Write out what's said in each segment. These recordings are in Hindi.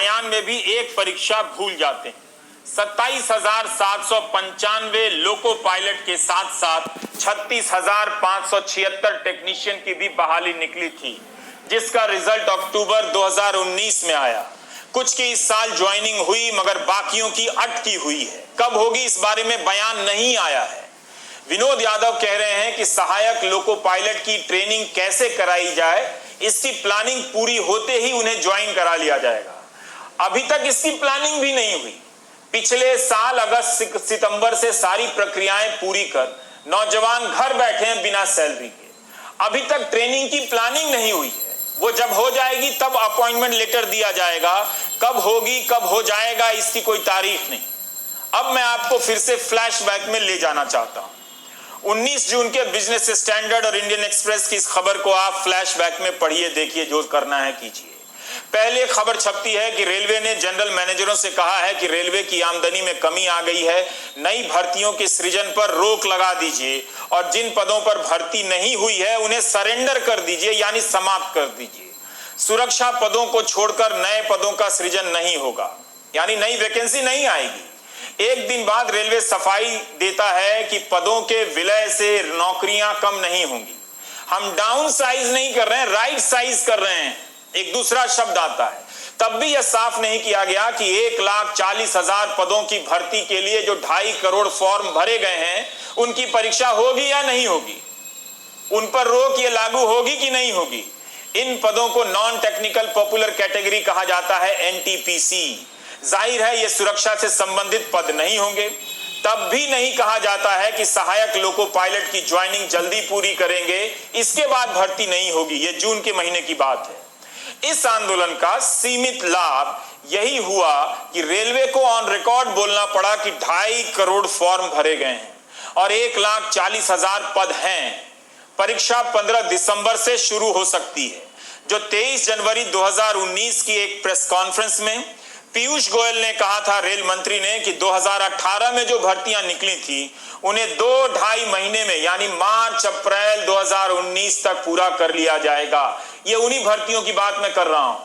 बयान में भी एक परीक्षा भूल जाते हैं। 27,795 लोको पायलट के साथ साथ 36,576 टेक्नीशियन की भी बहाली निकली थी, जिसका रिजल्ट अक्टूबर 2019 में आया। कुछ की इस साल ज्वाइनिंग हुई, मगर बाकियों की अटकी हुई है। कब होगी इस बारे में बयान नहीं आया है। विनोद यादव कह रहे हैं कि सहायक लोको पायलट की ट्रेनिंग कैसे कराई जाए, इसकी प्लानिंग पूरी होते ही उन्हें ज्वाइन करा लिया जाएगा। अभी तक इसकी प्लानिंग भी नहीं हुई। पिछले साल अगस्त सितंबर से सारी प्रक्रियाएं पूरी कर नौजवान घर बैठे हैं बिना सैलरी के। अभी तक ट्रेनिंग की प्लानिंग नहीं हुई है। वो जब हो जाएगी तब अपॉइंटमेंट लेटर दिया जाएगा। कब होगी, कब हो जाएगा, इसकी कोई तारीख नहीं। अब मैं आपको फिर से फ्लैशबैक में ले जाना चाहता हूं। 19 जून के बिजनेस स्टैंडर्ड और इंडियन एक्सप्रेस की इस खबर को आप फ्लैशबैक में पढ़िए, देखिए, जो करना है कीजिए। पहले खबर छपती है कि रेलवे ने जनरल मैनेजरों से कहा है कि रेलवे की आमदनी में कमी आ गई है, नई भर्तियों के सृजन पर रोक लगा दीजिए और जिन पदों पर भर्ती नहीं हुई है उन्हें सरेंडर कर दीजिए, यानी समाप्त कर दीजिए। सुरक्षा पदों को छोड़कर नए पदों का सृजन नहीं होगा, यानी नई वैकेंसी नहीं आएगी। एक दिन बाद रेलवे सफाई देता है कि पदों के विलय से नौकरियां कम नहीं होंगी। हम डाउन साइज नहीं कर रहे हैं, राइट साइज कर रहे हैं। एक दूसरा शब्द आता है। तब भी यह साफ नहीं किया गया कि 1,40,000 पदों की भर्ती के लिए जो 2.5 करोड़ फॉर्म भरे गए हैं, उनकी परीक्षा होगी या नहीं होगी। उन पर रोक ये लागू होगी कि नहीं होगी। इन पदों को नॉन टेक्निकल पॉपुलर कैटेगरी कहा जाता है, एनटीपीसी। जाहिर है ये सुरक्षा से संबंधित पद नहीं होंगे। तब भी नहीं कहा जाता है कि सहायक लोको पायलट की ज्वाइनिंग जल्दी पूरी करेंगे, इसके बाद भर्ती नहीं होगी। ये जून के महीने की बात है। इस आंदोलन का सीमित लाभ यही हुआ कि रेलवे को ऑन रिकॉर्ड बोलना पड़ा कि 2.5 करोड़ फॉर्म भरे गए हैं और 1,40,000 पद हैं। परीक्षा 15 दिसंबर से शुरू हो सकती है। जो 23 जनवरी 2019 की एक प्रेस कॉन्फ्रेंस में पीयूष गोयल ने कहा था, रेल मंत्री ने, कि 2018 में जो भर्तियां निकली थी उन्हें 2-2.5 महीने में, यानी मार्च अप्रैल 2019 तक पूरा कर लिया जाएगा। ये उन्हीं भर्तियों की बात मैं कर रहा हूं।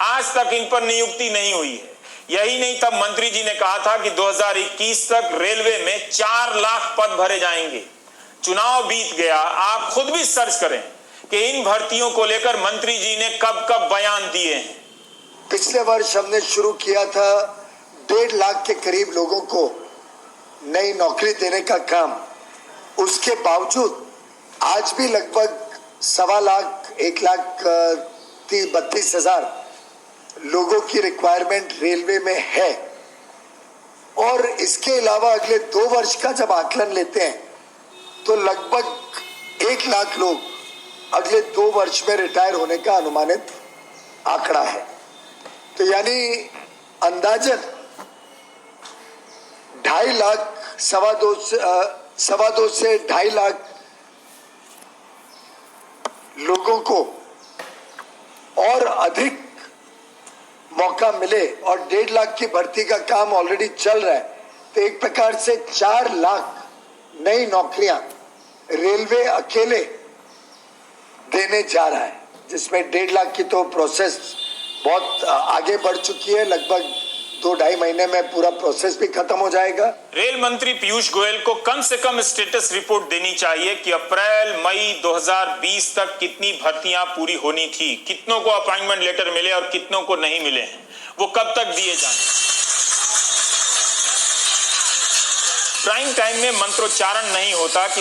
आज तक इन पर नियुक्ति नहीं हुई है। यही नहीं, तब मंत्री जी ने कहा था कि 2021 तक रेलवे में 4 लाख पद भरे जाएंगे। चुनाव बीत गया, आप खुद भी सर्च करें कि इन भर्तियों को लेकर मंत्री जी ने कब कब बयान दिए हैं। पिछले वर्ष हमने शुरू किया था 1.5 लाख के करीब लोगों को नई नौकरी देने का काम। उसके बावजूद आज भी लगभग 1.25 लाख 1,32,000 लोगों की रिक्वायरमेंट रेलवे में है। और इसके अलावा अगले 2 वर्ष का जब आकलन लेते हैं तो लगभग 1 लाख लोग अगले 2 वर्ष में रिटायर होने का अनुमानित आंकड़ा है। तो यानी अंदाजन 2.5 लाख, 2.25 से 2.5 लाख लोगों को और अधिक मौका मिले और 1.5 लाख की भर्ती का काम ऑलरेडी चल रहा है, तो एक प्रकार से 4 लाख नई नौकरियां रेलवे अकेले देने जा रहा है, जिसमें 1.5 लाख की तो प्रोसेस बहुत आगे बढ़ चुकी है। लगभग 2-2.5 महीने में पूरा प्रोसेस भी खत्म हो जाएगा। रेल मंत्री पीयूष गोयल को कम से कम स्टेटस रिपोर्ट देनी चाहिए कि अप्रैल मई 2020 तक कितनी भर्तियां पूरी होनी थी, कितनों को अपॉइंटमेंट लेटर मिले और कितनों को नहीं मिले हैं, वो कब तक दिए जाएं। प्राइम टाइम में मंत्रोच्चारण नहीं होता कि